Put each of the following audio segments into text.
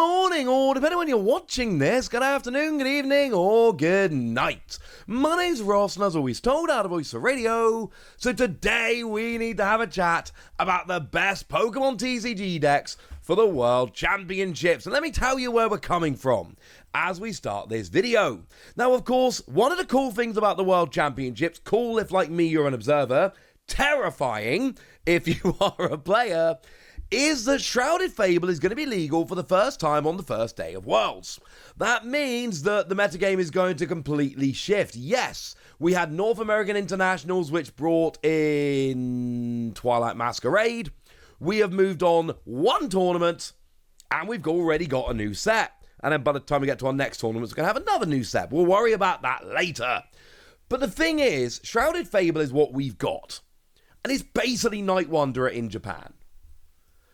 morning, or depending on when you're watching this, good afternoon, good evening, or good night. My name's Ross, and as always told, out of Voice for Radio. So today we need to have a chat about the best Pokemon TCG decks for the World Championships. And let me tell you where we're coming from as we start this video. Now, of course, one of the cool things about the World Championships, cool if like me you're an observer, terrifying if you are a player, is that Shrouded Fable is going to be legal for the first time on the first day of Worlds. That means that the metagame is going to completely shift. Yes, we had North American Internationals, which brought in Twilight Masquerade. We have moved on one tournament, and we've already got a new set. And then by the time we get to our next tournament, we're going to have another new set. We'll worry about that later. But the thing is, Shrouded Fable is what we've got. And it's basically Night Wanderer in Japan.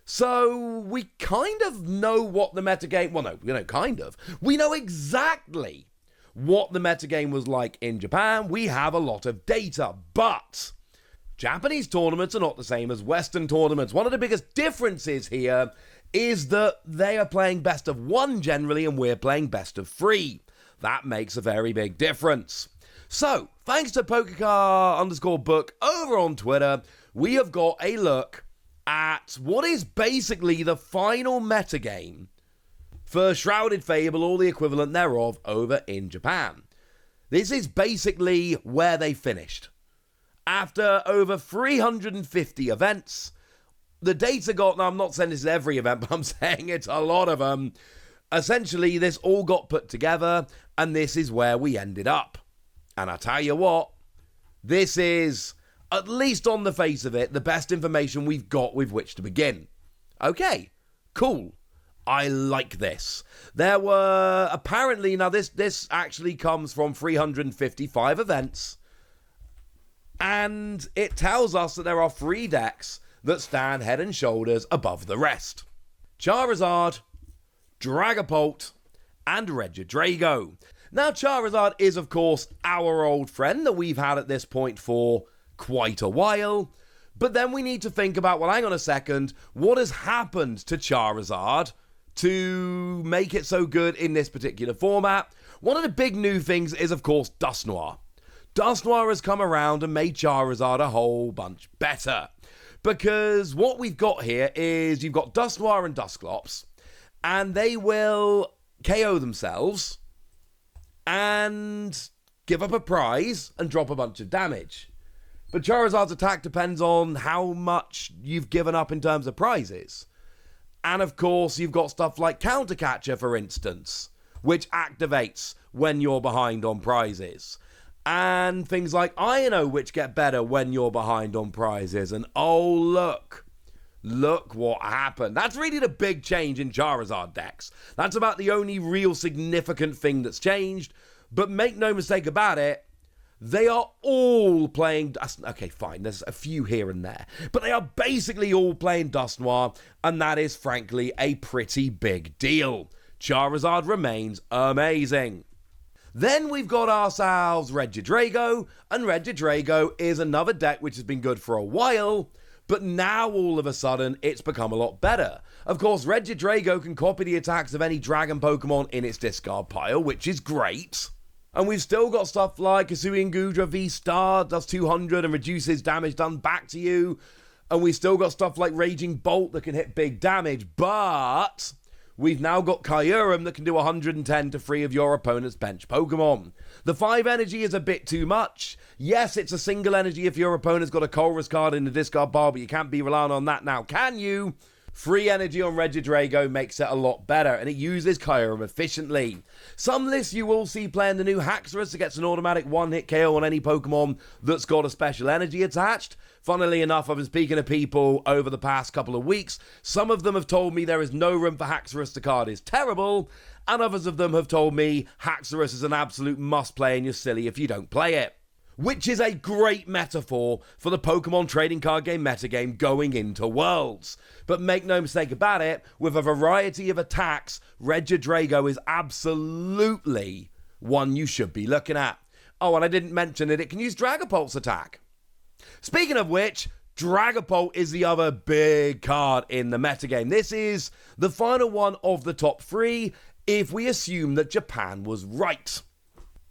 So we kind of know what the metagame... Well, no, kind of. We know exactly what the metagame was like in Japan. We have a lot of data, but Japanese tournaments are not the same as Western tournaments. One of the biggest differences here is that they are playing best of one generally, and we're playing best of three. That makes a very big difference. So, thanks to Pokecar_book over on Twitter, we have got a look at what is basically the final metagame for Shrouded Fable, or the equivalent thereof, over in Japan. This is basically where they finished. After over 350 events, the data got, now I'm not saying this is every event, but I'm saying it's a lot of them. Essentially, this all got put together, and this is where we ended up. And I tell you what, this is, at least on the face of it, the best information we've got with which to begin. Okay, cool. I like this. There were apparently, now this actually comes from 355 events, and it tells us that there are 3 decks that stand head and shoulders above the rest. Charizard, Dragapult, and Regidrago. Now, Charizard is, of course, our old friend that we've had at this point for quite a while, but then we need to think about, well, hang on a second, what has happened to Charizard to make it so good in this particular format? One of the big new things is, of course, Dusknoir. Dusknoir has come around and made Charizard a whole bunch better, because what we've got here is you've got Dusknoir and Dusclops, and they will KO themselves and give up a prize and drop a bunch of damage. But Charizard's attack depends on how much you've given up in terms of prizes. And of course, you've got stuff like Countercatcher, for instance, which activates when you're behind on prizes. And things like Iono, which get better when you're behind on prizes. And oh, look what happened. That's really the big change in Charizard decks. That's about the only real significant thing that's changed. But make no mistake about it, they are all playing... Okay, fine, there's a few here and there. But they are basically all playing Dusknoir, and that is, frankly, a pretty big deal. Charizard remains amazing. Then we've got ourselves Regidrago, and Regidrago is another deck which has been good for a while, but now all of a sudden it's become a lot better. Of course, Regidrago can copy the attacks of any dragon Pokemon in its discard pile, which is great. And we've still got stuff like Hisuian Gudra V-Star, does 200 and reduces damage done back to you. And we've still got stuff like Raging Bolt that can hit big damage, but we've now got Kyurem that can do 110 to 3 of your opponent's bench Pokemon. The 5 energy is a bit too much. Yes, it's a single energy if your opponent's got a Colress card in the discard pile, but you can't be relying on that now, can you? 3 energy on Regidrago makes it a lot better, and it uses Kyurem efficiently. Some lists you will see playing the new Haxorus that gets an automatic one-hit KO on any Pokemon that's got a special energy attached. Funnily enough, I've been speaking to people over the past couple of weeks. Some of them have told me there is no room for Haxorus, the card is terrible, and others of them have told me Haxorus is an absolute must-play and you're silly if you don't play it. Which is a great metaphor for the Pokemon trading card game metagame going into Worlds. But make no mistake about it, with a variety of attacks, Regidrago is absolutely one you should be looking at. Oh, and I didn't mention it can use Dragapult's attack. Speaking of which, Dragapult is the other big card in the metagame. This is the final one of the top 3 if we assume that Japan was right.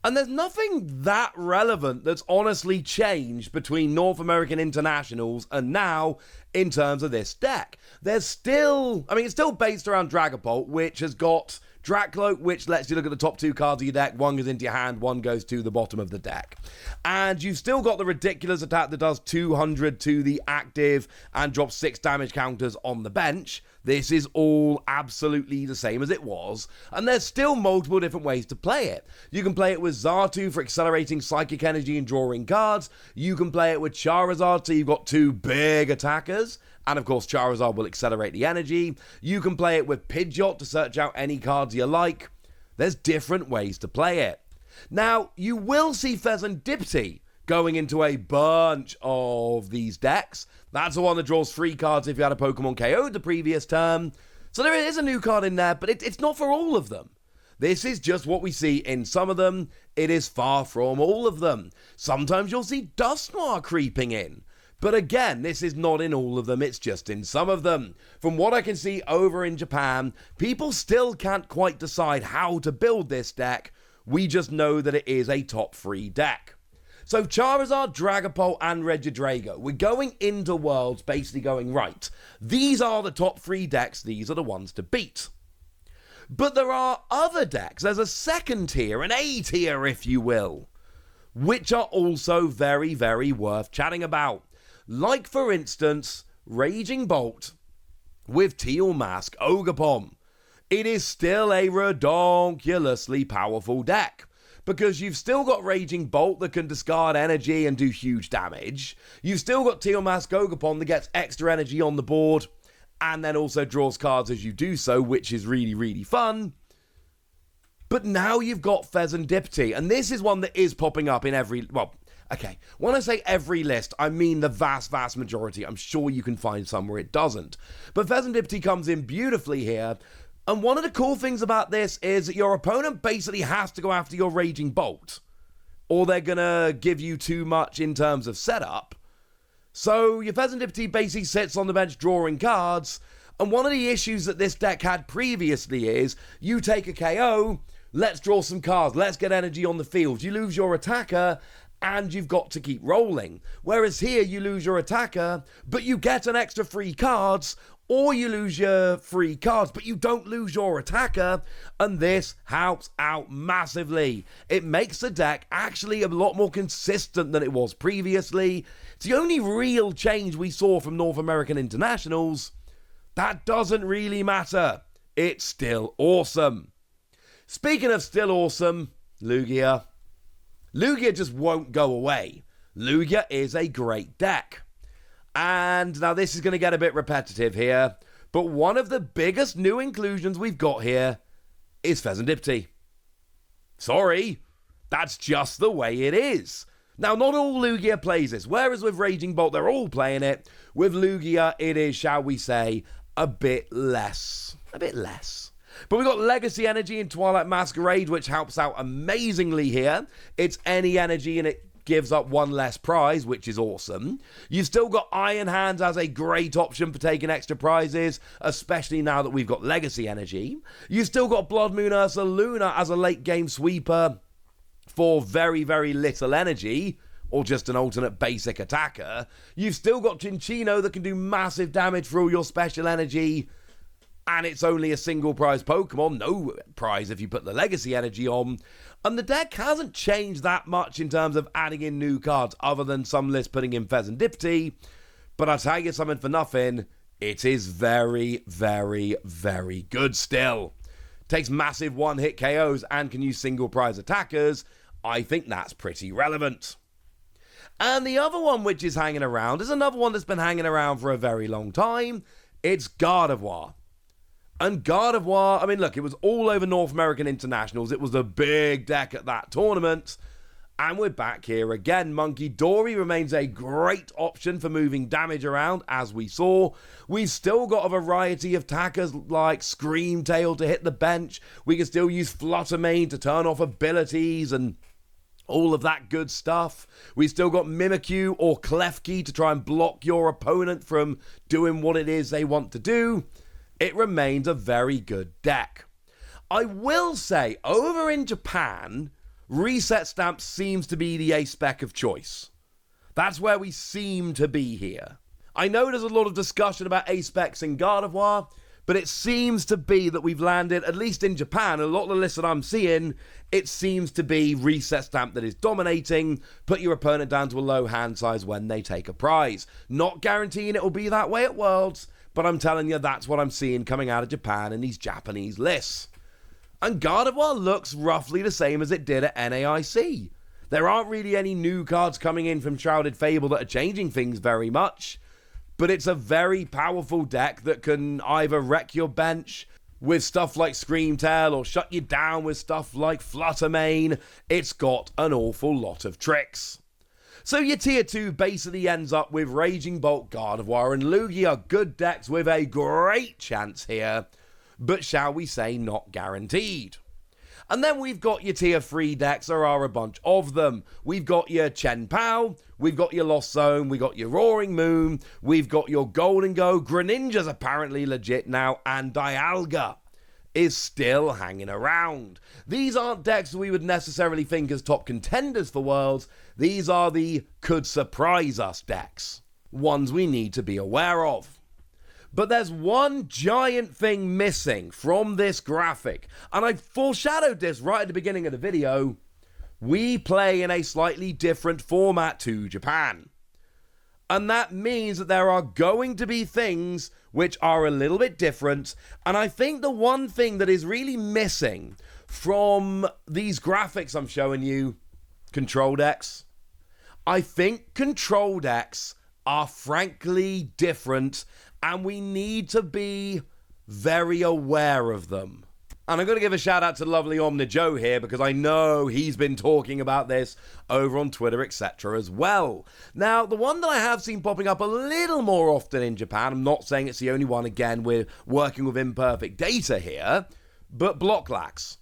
And there's nothing that relevant that's honestly changed between North American Internationals and now in terms of this deck. There's still, it's still based around Dragapult, which has got Dracloak, which lets you look at the top 2 cards of your deck. One goes into your hand, one goes to the bottom of the deck. And you've still got the ridiculous attack that does 200 to the active and drops 6 damage counters on the bench. This is all absolutely the same as it was, and there's still multiple different ways to play it. You can play it with Xatu for accelerating psychic energy and drawing cards. You can play it with Charizard, so you've got 2 big attackers, and of course Charizard will accelerate the energy. You can play it with Pidgeot to search out any cards you like. There's different ways to play it. Now, you will see Pheasantipiti going into a bunch of these decks. That's the one that draws 3 cards if you had a Pokemon KO'd the previous turn. So there is a new card in there, but it's not for all of them. This is just what we see in some of them. It is far from all of them. Sometimes you'll see Dusknoir creeping in. But again, this is not in all of them, it's just in some of them. From what I can see over in Japan, people still can't quite decide how to build this deck. We just know that it is a top 3 deck. So Charizard, Dragapult, and Regidrago. We're going into Worlds basically going, right, these are the top 3 decks, these are the ones to beat. But there are other decks, there's a second tier, an A tier if you will, which are also very, very worth chatting about. Like for instance, Raging Bolt with Teal Mask Ogerpon. It is still a redonkulously powerful deck, because you've still got Raging Bolt that can discard energy and do huge damage. You've still got Teal Mask Ogerpon that gets extra energy on the board, and then also draws cards as you do so, which is really, really fun. But now you've got Pheasantipiti, and this is one that is popping up in every, when I say every list, I mean the vast, vast majority. I'm sure you can find some where it doesn't. But Pheasantipiti comes in beautifully here. And one of the cool things about this is that your opponent basically has to go after your Raging Bolt, or they're going to give you too much in terms of setup. So your Pheasantipiti basically sits on the bench drawing cards, and one of the issues that this deck had previously is, you take a KO, let's draw some cards, let's get energy on the field. You lose your attacker, and you've got to keep rolling. Whereas here, you lose your attacker, but you get an extra 3 cards, or you lose your 3 cards, but you don't lose your attacker, and this helps out massively. It makes the deck actually a lot more consistent than it was previously. It's the only real change we saw from North American Internationals. That doesn't really matter. It's still awesome. Speaking of still awesome, Lugia. Lugia just won't go away. Lugia is a great deck. And now this is going to get a bit repetitive here, but one of the biggest new inclusions we've got here is Pheasantipiti. Sorry, that's just the way it is. Now, not all Lugia plays this, whereas with Raging Bolt, they're all playing it. With Lugia, it is, shall we say, a bit less. But we've got Legacy Energy in Twilight Masquerade, which helps out amazingly here. It's any energy and it gives up 1 less prize, which is awesome. You've still got Iron Hands as a great option for taking extra prizes, especially now that we've got Legacy Energy. You've still got Blood Moon Ursaluna as a late game sweeper for very, very little energy, or just an alternate basic attacker. You've still got Cinccino that can do massive damage for all your special energy, and it's only a single prize Pokemon, no prize if you put the Legacy Energy on. And the deck hasn't changed that much in terms of adding in new cards, other than some lists putting in Pheasantipiti. But I'll tell you something for nothing, it is very, very, very good still. Takes massive one-hit KOs and can use single prize attackers. I think that's pretty relevant. And the other one which is hanging around is another one that's been hanging around for a very long time. It's Gardevoir. And Gardevoir, look, it was all over North American Internationals. It was a big deck at that tournament. And we're back here again. Monkey Dory remains a great option for moving damage around, as we saw. We've still got a variety of attackers like Screamtail to hit the bench. We can still use Fluttermane to turn off abilities and all of that good stuff. We still got Mimikyu or Klefki to try and block your opponent from doing what it is they want to do. It remains a very good deck. I will say, over in Japan, Reset Stamp seems to be the A-spec of choice. That's where we seem to be here. I know there's a lot of discussion about A-specs in Gardevoir, but it seems to be that we've landed, at least in Japan, a lot of the lists that I'm seeing, it seems to be Reset Stamp that is dominating. Put your opponent down to a low hand size when they take a prize. Not guaranteeing it will be that way at Worlds, but I'm telling you that's what I'm seeing coming out of Japan in these Japanese lists. And Gardevoir looks roughly the same as it did at NAIC. There aren't really any new cards coming in from Shrouded Fable that are changing things very much. But it's a very powerful deck that can either wreck your bench with stuff like Screamtail or shut you down with stuff like Fluttermane. It's got an awful lot of tricks. So your tier 2 basically ends up with Raging Bolt, Gardevoir and Lugia are good decks with a great chance here, but shall we say not guaranteed. And then we've got your tier 3 decks. There are a bunch of them. We've got your Chien-Pao, we've got your Lost Zone, we've got your Roaring Moon, we've got your Golden Go, Greninja's apparently legit now, and Dialga is still hanging around. These aren't decks we would necessarily think as top contenders for Worlds. These are the could surprise us decks. Ones we need to be aware of. But there's one giant thing missing from this graphic, and I foreshadowed this right at the beginning of the video. We play in a slightly different format to Japan. And that means that there are going to be things which are a little bit different, and I think the one thing that is really missing from these graphics I'm showing you, control decks. I think control decks are frankly different, and we need to be very aware of them. And I'm going to give a shout out to lovely Omni Joe here, because I know he's been talking about this over on Twitter, etc. as well. Now, the one that I have seen popping up a little more often in Japan, I'm not saying it's the only one, again, we're working with imperfect data here, but Blocklax,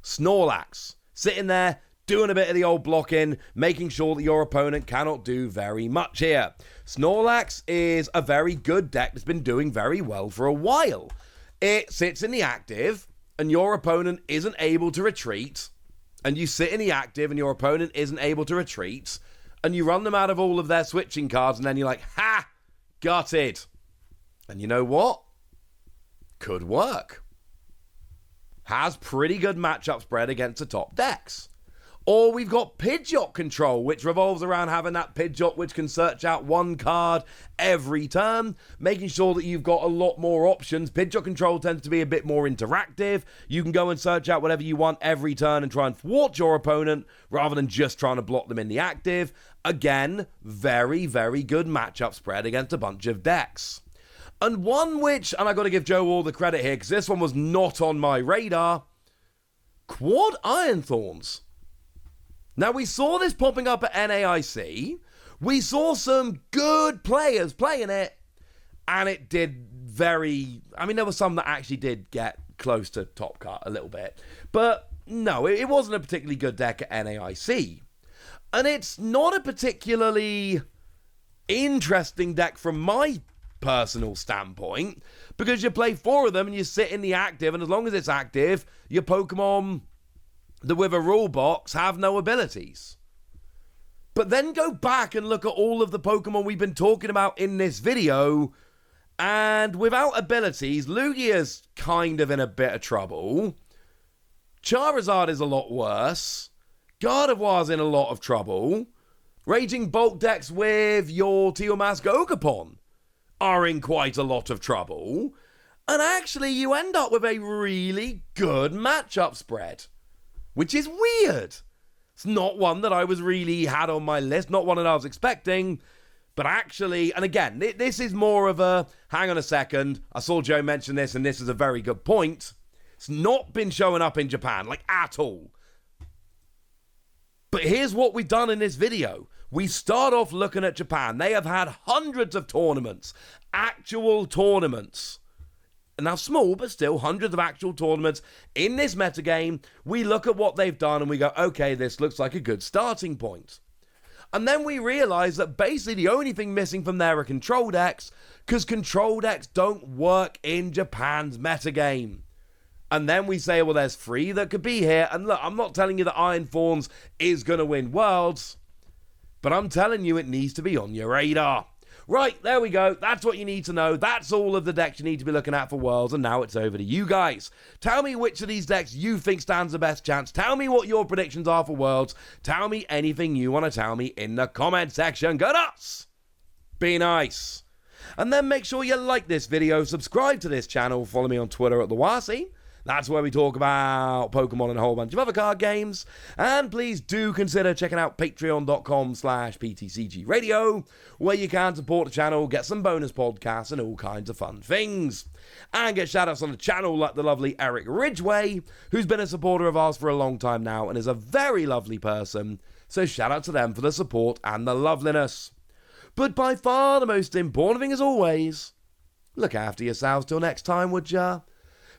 Snorlax, sitting there, doing a bit of the old blocking, making sure that your opponent cannot do very much here. Snorlax is a very good deck that's been doing very well for a while. It sits in the active, and your opponent isn't able to retreat, and you sit in the active and your opponent isn't able to retreat, and you run them out of all of their switching cards, and then you're like, ha! Got it. And you know what? Could work. Has pretty good matchup spread against the top decks. Or we've got Pidgeot control, which revolves around having that Pidgeot which can search out one card every turn, making sure that you've got a lot more options. Pidgeot control tends to be a bit more interactive. You can go and search out whatever you want every turn and try and thwart your opponent rather than just trying to block them in the active. Again, very, very good matchup spread against a bunch of decks. And one which, and I got to give Joe all the credit here because this one was not on my radar, Quad Iron Thorns. Now, we saw this popping up at NAIC. We saw some good players playing it, and it did very... I mean, there were some that actually did get close to top cut a little bit. But no, it wasn't a particularly good deck at NAIC. And it's not a particularly interesting deck from my personal standpoint, because you play 4 of them and you sit in the active, and as long as it's active, your Pokemon... that with a rule box have no abilities. But then go back and look at all of the Pokemon we've been talking about in this video, and without abilities, Lugia's kind of in a bit of trouble. Charizard is a lot worse. Gardevoir's in a lot of trouble. Raging Bolt decks with your Teal Mask Ogerpon are in quite a lot of trouble. And actually, you end up with a really good matchup spread, which is weird. It's not one that I was really had on my list, not one that I was expecting, but actually, and again, this is more of a, hang on a second, I saw Joe mention this, and this is a very good point. It's not been showing up in Japan, like, at all. But here's what we've done in this video. We start off looking at Japan. They have had hundreds of tournaments, actual tournaments, now small, but still hundreds of actual tournaments in this metagame, we look at what they've done and we go, okay, this looks like a good starting point. And then we realise that basically the only thing missing from there are control decks, because control decks don't work in Japan's metagame. And then we say, well, there's 3 that could be here. And look, I'm not telling you that Iron Fawns is going to win Worlds, but I'm telling you it needs to be on your radar. Right, there we go. That's what you need to know. That's all of the decks you need to be looking at for Worlds, and now it's over to you guys. Tell me which of these decks you think stands the best chance. Tell me what your predictions are for Worlds. Tell me anything you want to tell me in the comment section. Go nuts! Be nice. And then make sure you like this video, subscribe to this channel, follow me on Twitter at the Wasi. That's where we talk about Pokemon and a whole bunch of other card games. And please do consider checking out patreon.com/PTCG Radio, where you can support the channel, get some bonus podcasts and all kinds of fun things. And get shout-outs on the channel like the lovely Eric Ridgway, who's been a supporter of ours for a long time now and is a very lovely person. So shout out to them for the support and the loveliness. But by far the most important thing as always, look after yourselves till next time, would ya?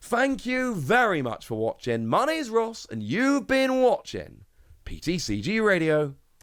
Thank you very much for watching. My name's Ross, and you've been watching PTCG Radio.